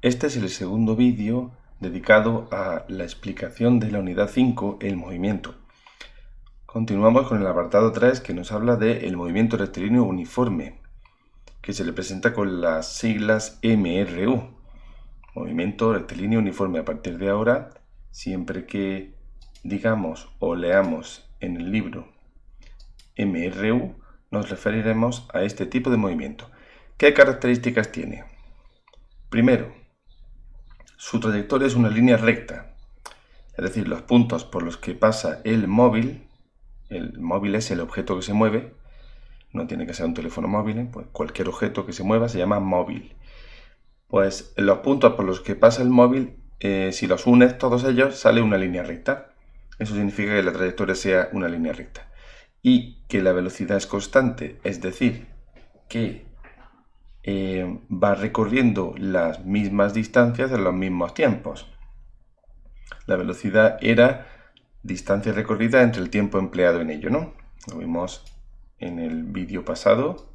Este es el segundo vídeo dedicado a la explicación de la unidad 5, el movimiento. Continuamos con el apartado 3 que nos habla del movimiento rectilíneo uniforme, que se le presenta con las siglas MRU. Movimiento rectilíneo uniforme. A partir de ahora, siempre que digamos o leamos en el libro MRU, nos referiremos a este tipo de movimiento. ¿Qué características tiene? Primero, su trayectoria es una línea recta, es decir, los puntos por los que pasa el móvil es el objeto que se mueve, no tiene que ser un teléfono móvil, pues cualquier objeto que se mueva se llama móvil. Pues los puntos por los que pasa el móvil, si los unes todos ellos, sale una línea recta. Eso significa que la trayectoria sea una línea recta. Y que la velocidad es constante, es decir, que va recorriendo las mismas distancias en los mismos tiempos. La velocidad era distancia recorrida entre el tiempo empleado en ello, ¿no? Lo vimos en el vídeo pasado.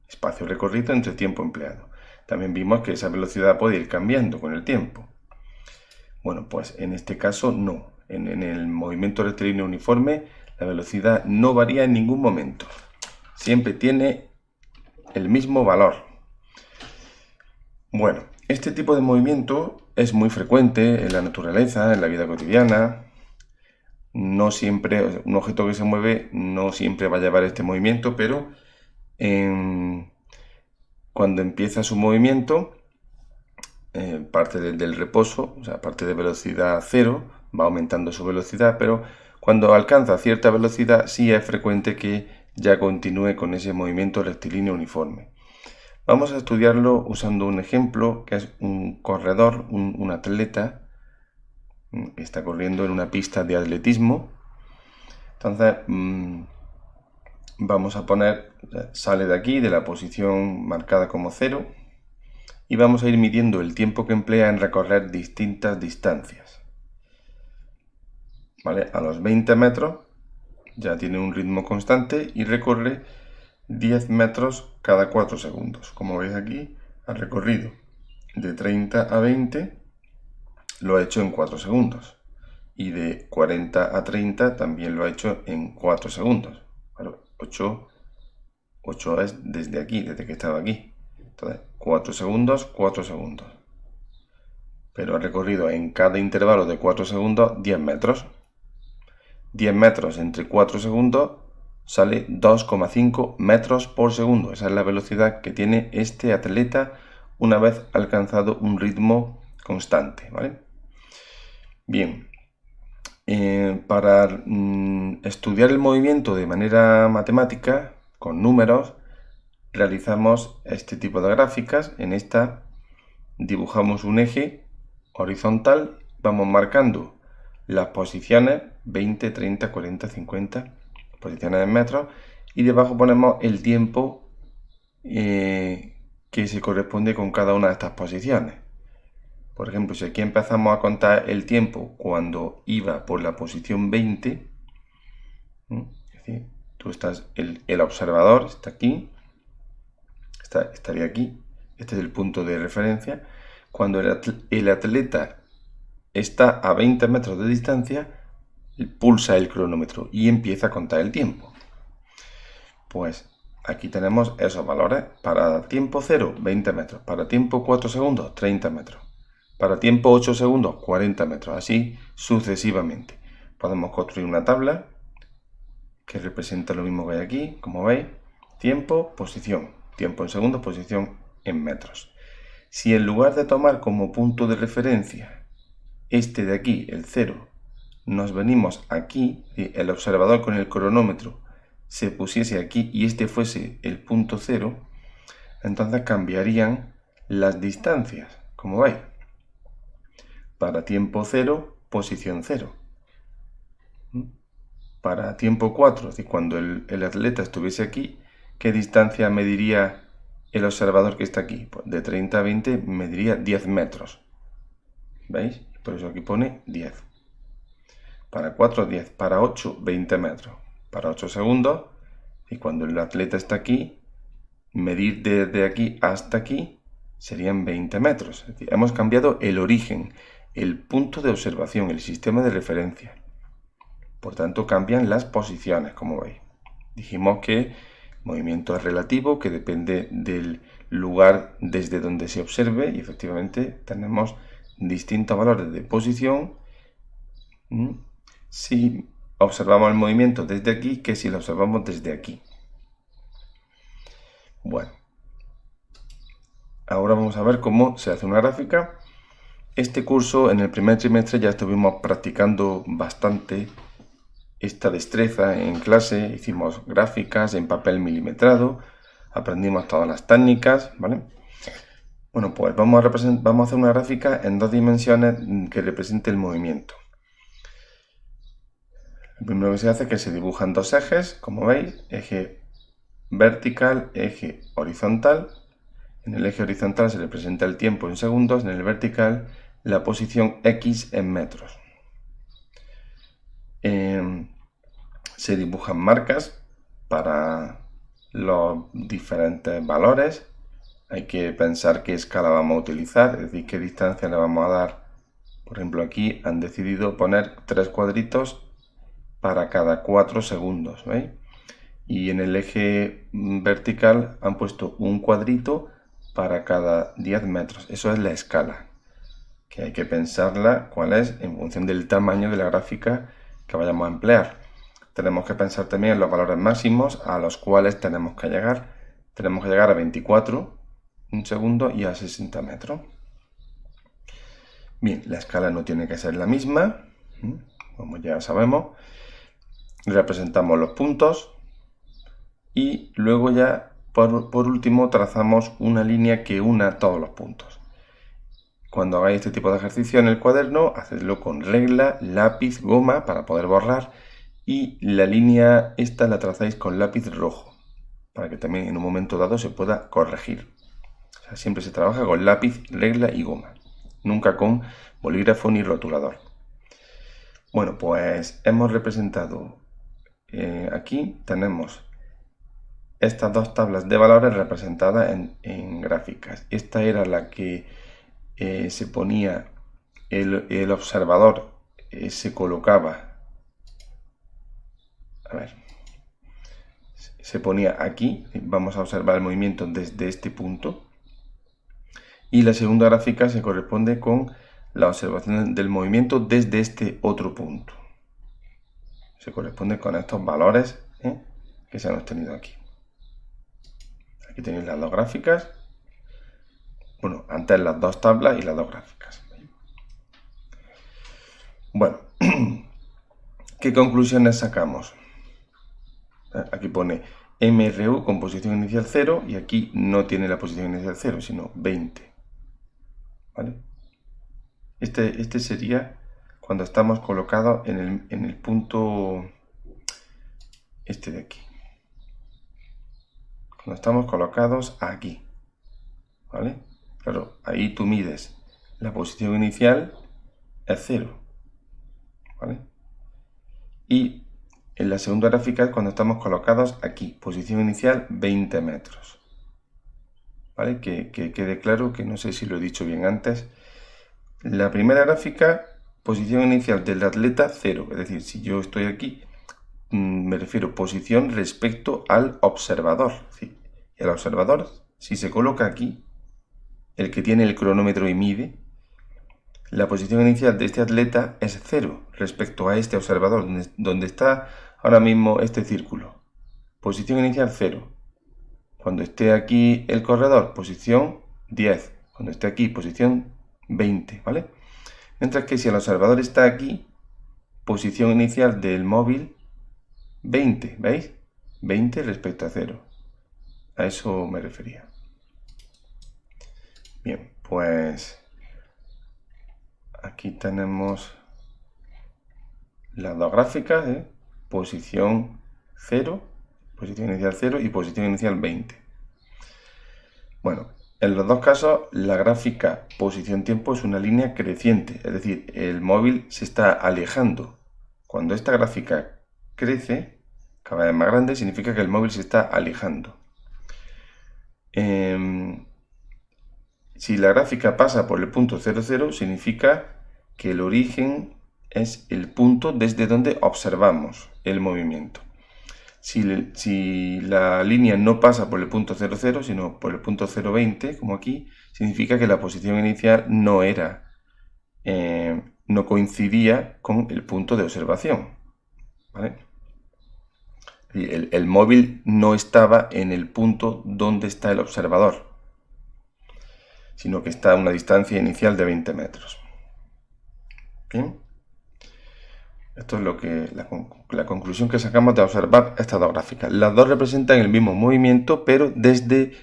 Espacio recorrido entre tiempo empleado. También vimos que esa velocidad puede ir cambiando con el tiempo. Bueno, pues en este caso no. En el movimiento rectilíneo uniforme la velocidad no varía en ningún momento. Siempre tiene el mismo valor. Bueno, este tipo de movimiento es muy frecuente en la naturaleza, en la vida cotidiana. No siempre, un objeto que se mueve no siempre va a llevar este movimiento, pero cuando empieza su movimiento, parte del reposo, o sea, parte de velocidad cero, va aumentando su velocidad, pero cuando alcanza cierta velocidad sí es frecuente que ya continúe con ese movimiento rectilíneo uniforme. Vamos a estudiarlo usando un ejemplo que es un corredor, un atleta que está corriendo en una pista de atletismo. Entonces vamos a poner, sale de aquí, de la posición marcada como 0, y vamos a ir midiendo el tiempo que emplea en recorrer distintas distancias. ¿Vale? A los 20 metros ya tiene un ritmo constante y recorre 10 metros cada 4 segundos. Como veis aquí, ha recorrido de 30 a 20, lo ha hecho en 4 segundos. Y de 40 a 30 también lo ha hecho en 4 segundos. Claro, 8 es desde aquí, desde que estaba aquí. Entonces, 4 segundos, 4 segundos. Pero ha recorrido en cada intervalo de 4 segundos 10 metros. 10 metros entre 4 segundos sale 2,5 metros por segundo. Esa es la velocidad que tiene este atleta una vez alcanzado un ritmo constante, ¿vale? Bien, para estudiar el movimiento de manera matemática, con números, realizamos este tipo de gráficas. En esta dibujamos un eje horizontal, vamos marcando las posiciones 20, 30, 40, 50 posiciones en metros, y debajo ponemos el tiempo que se corresponde con cada una de estas posiciones. Por ejemplo, si aquí empezamos a contar el tiempo cuando iba por la posición 20, es decir, tú estás, el observador está aquí, estaría aquí, este es el punto de referencia. Cuando el atleta está a 20 metros de distancia, pulsa el cronómetro y empieza a contar el tiempo. Pues aquí tenemos esos valores. Para tiempo 0, 20 metros. Para tiempo 4 segundos, 30 metros. Para tiempo 8 segundos, 40 metros. Así sucesivamente. Podemos construir una tabla que representa lo mismo que hay aquí. Como veis, tiempo, posición. Tiempo en segundos, posición en metros. Si en lugar de tomar como punto de referencia este de aquí, el 0, nos venimos aquí, el observador con el cronómetro se pusiese aquí y este fuese el punto 0, entonces cambiarían las distancias, como veis. Para tiempo 0, posición 0. Para tiempo 4, es decir, cuando el atleta estuviese aquí, ¿qué distancia mediría el observador que está aquí? Pues de 30 a 20 mediría 10 metros. ¿Veis? Por eso aquí pone 10. Para 4, 10. Para 8, 20 metros. Para 8 segundos. Y cuando el atleta está aquí, medir desde aquí hasta aquí serían 20 metros. Es decir, hemos cambiado el origen, el punto de observación, el sistema de referencia. Por tanto, cambian las posiciones, como veis. Dijimos que movimiento es relativo, que depende del lugar desde donde se observe, y efectivamente tenemos distintos valores de posición si observamos el movimiento desde aquí que si lo observamos desde aquí. Bueno, ahora vamos a ver cómo se hace una gráfica. Este curso en el primer trimestre ya estuvimos practicando bastante esta destreza en clase, hicimos gráficas en papel milimetrado, aprendimos todas las técnicas, ¿vale? Bueno, pues vamos a hacer una gráfica en 2 dimensiones que represente el movimiento. Lo primero que se hace es que se dibujan 2 ejes, como veis, eje vertical, eje horizontal. En el eje horizontal se representa el tiempo en segundos, en el vertical la posición X en metros. Se dibujan marcas para los diferentes valores. Hay que pensar qué escala vamos a utilizar, es decir, qué distancia le vamos a dar. Por ejemplo, aquí han decidido poner 3 cuadritos para cada 4 segundos, ¿veis? Y en el eje vertical han puesto un cuadrito para cada 10 metros. Eso es la escala, que hay que pensarla cuál es en función del tamaño de la gráfica que vayamos a emplear. Tenemos que pensar también en los valores máximos a los cuales tenemos que llegar. Tenemos que llegar a 24 un segundo y a 60 metros. Bien, la escala no tiene que ser la misma, como ya sabemos. Representamos los puntos y luego ya por último trazamos una línea que una todos los puntos. Cuando hagáis este tipo de ejercicio en el cuaderno, hacedlo con regla, lápiz, goma para poder borrar, y la línea esta la trazáis con lápiz rojo para que también en un momento dado se pueda corregir. O sea, siempre se trabaja con lápiz, regla y goma, nunca con bolígrafo ni rotulador. Bueno, pues hemos representado aquí tenemos estas 2 tablas de valores representadas en gráficas. Esta era la que se ponía el observador, se colocaba, a ver, se ponía aquí, vamos a observar el movimiento desde este punto, y la segunda gráfica se corresponde con la observación del movimiento desde este otro punto. Se corresponde con estos valores que se han obtenido aquí. Aquí tenéis las 2 gráficas. Bueno, antes las 2 tablas y las 2 gráficas. Bueno, ¿qué conclusiones sacamos? Aquí pone MRU con posición inicial 0 y aquí no tiene la posición inicial 0, sino 20. ¿Vale? Este sería cuando estamos colocados en el punto este de aquí. Cuando estamos colocados aquí. ¿Vale? Claro, ahí tú mides la posición inicial es 0. ¿Vale? Y en la segunda gráfica es cuando estamos colocados aquí, posición inicial 20 metros. ¿Vale? Que quede claro, que no sé si lo he dicho bien antes. La primera gráfica, posición inicial del atleta 0, es decir, si yo estoy aquí, me refiero posición respecto al observador. ¿Sí? El observador, si se coloca aquí, el que tiene el cronómetro y mide, la posición inicial de este atleta es 0 respecto a este observador, donde está ahora mismo este círculo. Posición inicial 0. Cuando esté aquí el corredor, posición 10. Cuando esté aquí, posición 20, ¿vale? Mientras que si el observador está aquí, posición inicial del móvil 20, ¿veis? 20 respecto a 0. A eso me refería. Bien, pues aquí tenemos las 2 gráficas, posición 0, posición inicial 0 y posición inicial 20. Bueno, en los 2 casos la gráfica posición-tiempo es una línea creciente, es decir, el móvil se está alejando. Cuando esta gráfica crece, cada vez más grande, significa que el móvil se está alejando. Si la gráfica pasa por el punto 0,0, significa que el origen es el punto desde donde observamos el movimiento. Si la línea no pasa por el punto 0,0, sino por el punto 0,20, como aquí, significa que la posición inicial no coincidía con el punto de observación, ¿vale? El móvil no estaba en el punto donde está el observador, sino que está a una distancia inicial de 20 metros. Bien. Esto es la conclusión que sacamos de observar estas dos gráficas. Las dos representan el mismo movimiento, pero desde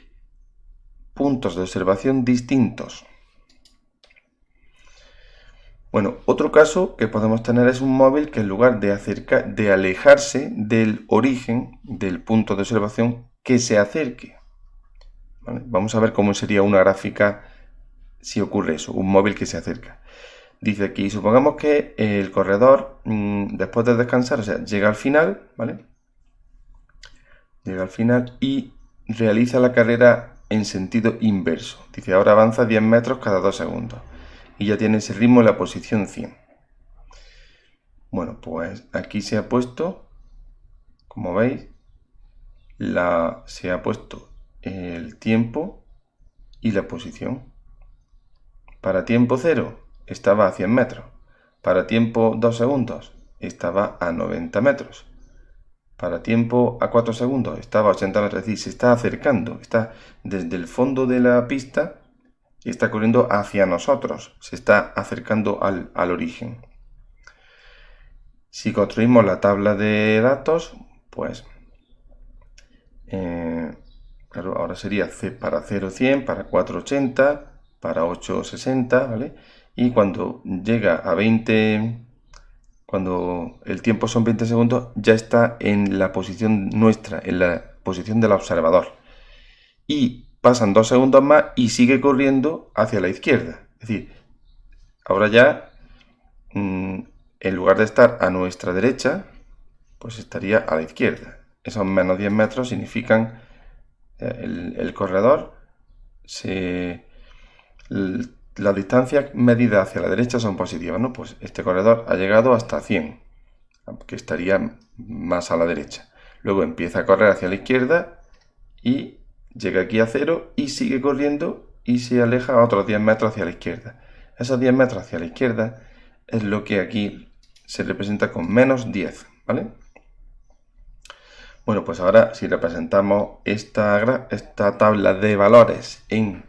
puntos de observación distintos. Bueno, otro caso que podemos tener es un móvil que en lugar de alejarse del origen del punto de observación, que se acerque. ¿Vale? Vamos a ver cómo sería una gráfica si ocurre eso, un móvil que se acerca. Dice aquí, supongamos que el corredor, después de descansar, o sea, llega al final, ¿vale? Llega al final y realiza la carrera en sentido inverso. Dice, ahora avanza 10 metros cada 2 segundos. Y ya tiene ese ritmo en la posición 100. Bueno, pues aquí se ha puesto, como veis, se ha puesto el tiempo y la posición. Para tiempo 0 estaba a 100 metros. Para tiempo 2 segundos estaba a 90 metros. Para tiempo a 4 segundos estaba a 80 metros. Es decir, se está acercando. Está desde el fondo de la pista y está corriendo hacia nosotros. Se está acercando al origen. Si construimos la tabla de datos, pues claro, ahora sería para 0, 100, para 4, 80, para 8, 60, ¿vale? Y cuando llega a 20, cuando el tiempo son 20 segundos, ya está en la posición nuestra, en la posición del observador. Y pasan 2 segundos más y sigue corriendo hacia la izquierda. Es decir, ahora ya, en lugar de estar a nuestra derecha, pues estaría a la izquierda. Esos menos 10 metros significan el corredor, las distancias medidas hacia la derecha son positivas, ¿no? Pues este corredor ha llegado hasta 100, que estaría más a la derecha. Luego empieza a correr hacia la izquierda y llega aquí a 0 y sigue corriendo y se aleja a otros 10 metros hacia la izquierda. Esos 10 metros hacia la izquierda es lo que aquí se representa con menos 10, ¿vale? Bueno, pues ahora si representamos esta tabla de valores en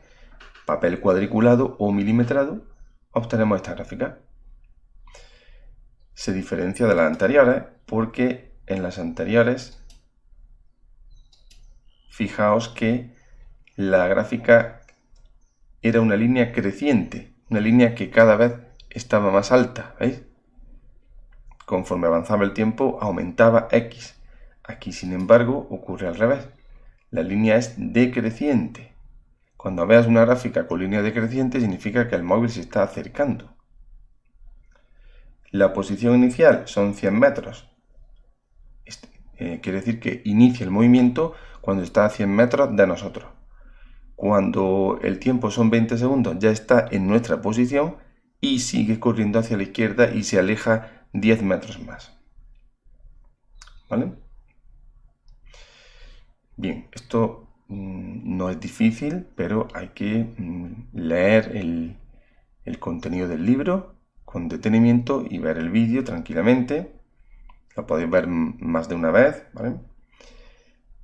papel cuadriculado o milimetrado, obtenemos esta gráfica. Se diferencia de las anteriores porque en las anteriores, fijaos que la gráfica era una línea creciente, una línea que cada vez estaba más alta, ¿veis? Conforme avanzaba el tiempo aumentaba X. Aquí, sin embargo, ocurre al revés. La línea es decreciente. Cuando veas una gráfica con línea decreciente significa que el móvil se está acercando. La posición inicial son 100 metros. Quiere decir que inicia el movimiento cuando está a 100 metros de nosotros. Cuando el tiempo son 20 segundos ya está en nuestra posición y sigue corriendo hacia la izquierda y se aleja 10 metros más. ¿Vale? Bien, esto no es difícil, pero hay que leer el contenido del libro con detenimiento y ver el vídeo tranquilamente. Lo podéis ver más de una vez, ¿vale?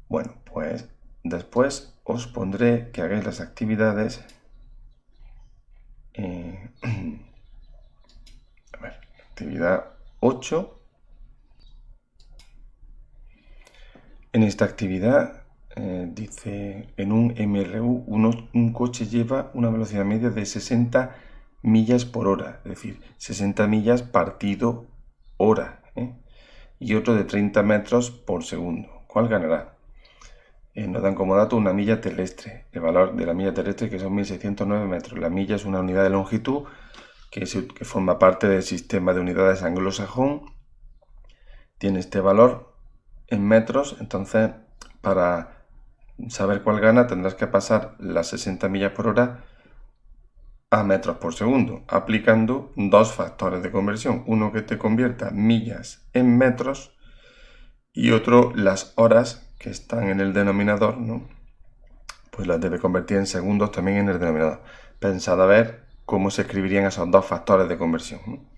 Bueno, pues después os pondré que hagáis las actividades. A ver, actividad 8. En esta actividad dice, en un MRU un coche lleva una velocidad media de 60 millas por hora, es decir, 60 millas partido hora, y otro de 30 metros por segundo. ¿Cuál ganará? Nos dan como dato una milla terrestre, el valor de la milla terrestre que son 1609 metros. La milla es una unidad de longitud que forma parte del sistema de unidades anglosajón. Tiene este valor en metros, entonces para saber cuál gana tendrás que pasar las 60 millas por hora a metros por segundo, aplicando dos factores de conversión. Uno que te convierta millas en metros y otro las horas que están en el denominador, ¿no? Pues las debe convertir en segundos también en el denominador. Pensad a ver cómo se escribirían esos dos factores de conversión, ¿no?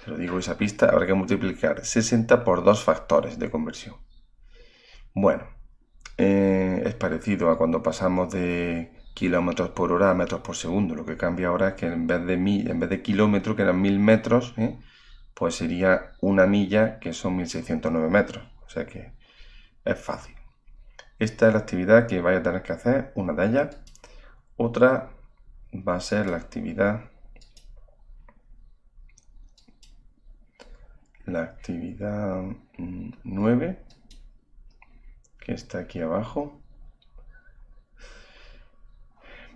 Pero digo, esa pista habrá que multiplicar 60 por dos factores de conversión. Bueno, es parecido a cuando pasamos de kilómetros por hora a metros por segundo. Lo que cambia ahora es que en vez de kilómetro, que eran 1000 metros, pues sería una milla, que son 1609 metros. O sea que es fácil. Esta es la actividad que vais a tener que hacer, una de ellas. Otra va a ser la actividad 9, que está aquí abajo.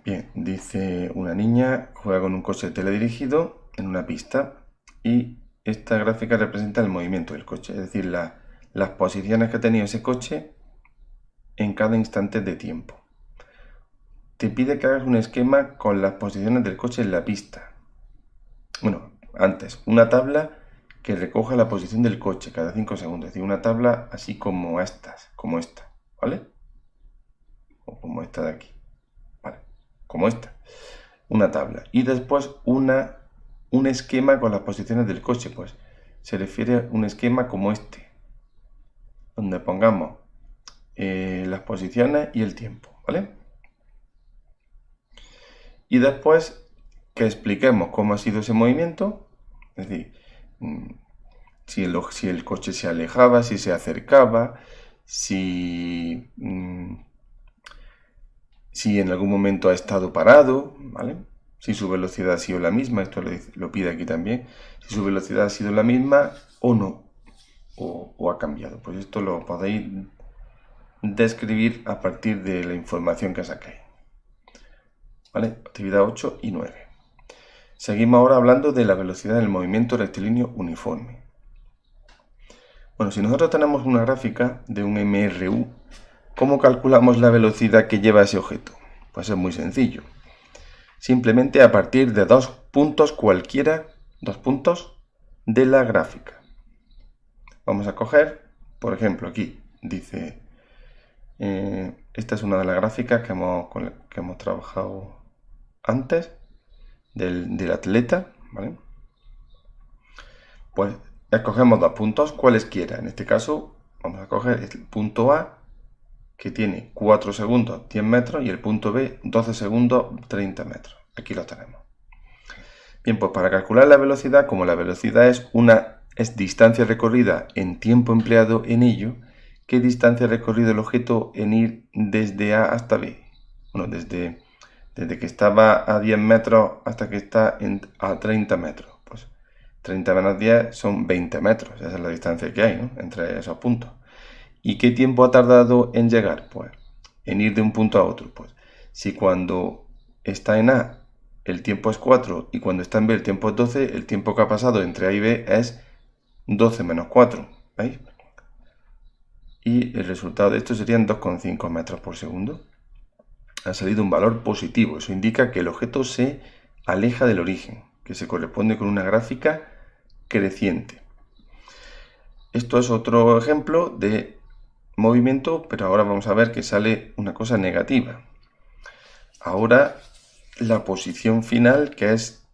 Bien, dice una niña juega con un coche teledirigido en una pista y esta gráfica representa el movimiento del coche, es decir, las posiciones que ha tenido ese coche en cada instante de tiempo. Te pide que hagas un esquema con las posiciones del coche en la pista. Bueno, antes, una tabla que recoja la posición del coche cada 5 segundos, es decir, una tabla así como esta, ¿vale? O como esta de aquí, ¿vale? Como esta, una tabla. Y después un esquema con las posiciones del coche, pues se refiere a un esquema como este, donde pongamos las posiciones y el tiempo, ¿vale? Y después que expliquemos cómo ha sido ese movimiento, es decir, si el coche se alejaba, si se acercaba, si en algún momento ha estado parado, ¿vale? Si su velocidad ha sido la misma, esto lo pide aquí también, si su velocidad ha sido la misma o no, o ha cambiado. Pues esto lo podéis describir a partir de la información que sacáis. ¿Vale? Actividad 8 y 9. Seguimos ahora hablando de la velocidad del movimiento rectilíneo uniforme. Bueno, si nosotros tenemos una gráfica de un MRU, ¿cómo calculamos la velocidad que lleva ese objeto? Pues es muy sencillo. Simplemente a partir de dos puntos cualquiera, 2 puntos de la gráfica. Vamos a coger, por ejemplo, aquí dice, esta es una de las gráficas que hemos trabajado antes del atleta, ¿vale? Pues escogemos 2 puntos, cualesquiera. En este caso vamos a coger el punto A, que tiene 4 segundos 10 metros, y el punto B 12 segundos 30 metros. Aquí lo tenemos. Bien, pues para calcular la velocidad, como la velocidad es distancia recorrida en tiempo empleado en ello, ¿qué distancia ha recorrido el objeto en ir desde A hasta B? Bueno, desde que estaba a 10 metros hasta que está a 30 metros. Pues 30 menos 10 son 20 metros. Esa es la distancia que hay, ¿no?, entre esos puntos. ¿Y qué tiempo ha tardado en llegar? Pues en ir de un punto a otro. Pues si cuando está en A el tiempo es 4 y cuando está en B el tiempo es 12, el tiempo que ha pasado entre A y B es 12 menos 4. ¿Veis? Y el resultado de esto serían 2,5 metros por segundo. Ha salido un valor positivo. Eso indica que el objeto se aleja del origen, que se corresponde con una gráfica creciente. Esto es otro ejemplo de movimiento, pero ahora vamos a ver que sale una cosa negativa. Ahora la posición final, que es,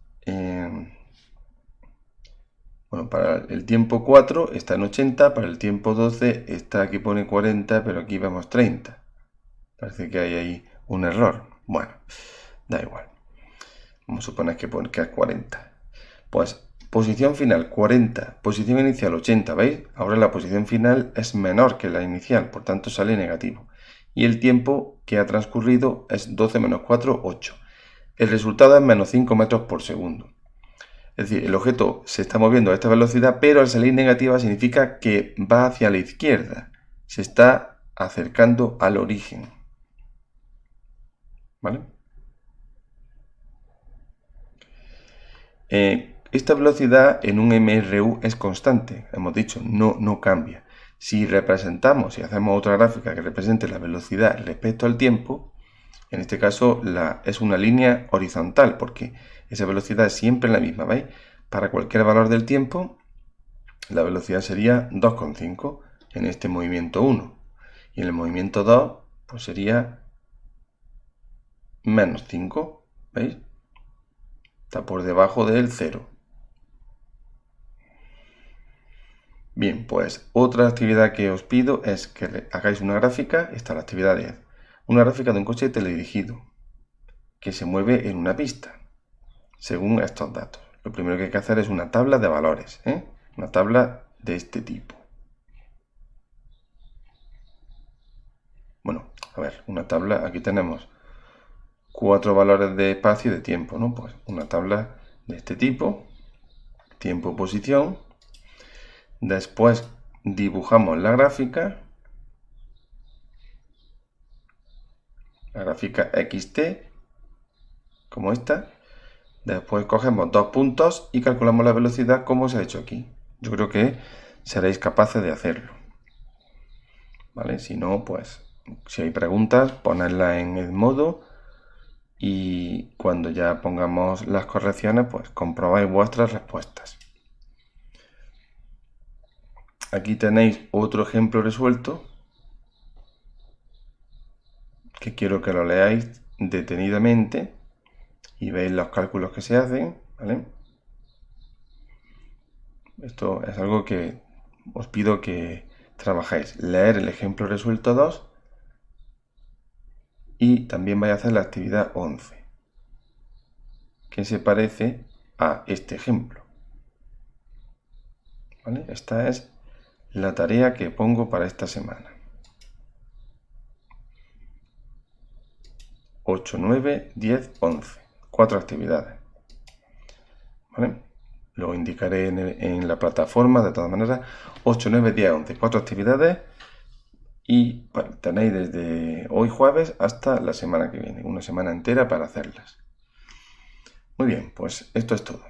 bueno, para el tiempo 4 está en 80, para el tiempo 12 está, aquí pone 40, pero aquí vemos 30. Parece que hay ahí un error. Bueno, da igual. Vamos a suponer que es 40. Pues posición final 40, posición inicial 80, ¿veis? Ahora la posición final es menor que la inicial, por tanto sale negativo. Y el tiempo que ha transcurrido es 12 menos 4, 8. El resultado es menos 5 metros por segundo. Es decir, el objeto se está moviendo a esta velocidad, pero al salir negativa significa que va hacia la izquierda. Se está acercando al origen. ¿Vale? Esta velocidad en un MRU es constante, hemos dicho, no cambia. Si hacemos otra gráfica que represente la velocidad respecto al tiempo, En este caso es una línea horizontal porque esa velocidad es siempre la misma, ¿veis? Para cualquier valor del tiempo, la velocidad sería 2,5 en este movimiento 1. Y en el movimiento 2, pues sería menos 5, ¿veis? Está por debajo del 0. Bien, pues otra actividad que os pido es que hagáis una gráfica, esta es la actividad 10, una gráfica de un coche teledirigido que se mueve en una pista, según estos datos. Lo primero que hay que hacer es una tabla de valores, una tabla de este tipo. Bueno, a ver, una tabla, aquí tenemos 4 valores de espacio y de tiempo, ¿no? Pues una tabla de este tipo, tiempo, posición. Después dibujamos la gráfica XT, como esta. Después cogemos 2 puntos y calculamos la velocidad como se ha hecho aquí. Yo creo que seréis capaces de hacerlo. ¿Vale? Si no, pues si hay preguntas, ponedlas en el modo y cuando ya pongamos las correcciones, pues comprobáis vuestras respuestas. Aquí tenéis otro ejemplo resuelto que quiero que lo leáis detenidamente y veis los cálculos que se hacen, ¿vale? Esto es algo que os pido que trabajéis. Leer el ejemplo resuelto 2 y también vais a hacer la actividad 11, que se parece a este ejemplo. ¿Vale? Esta es la tarea que pongo para esta semana. 8, 9, 10, 11. 4 actividades. ¿Vale? Lo indicaré en la plataforma, de todas maneras. 8, 9, 10, 11. 4 actividades. Y bueno, tenéis desde hoy jueves hasta la semana que viene. Una semana entera para hacerlas. Muy bien, pues esto es todo.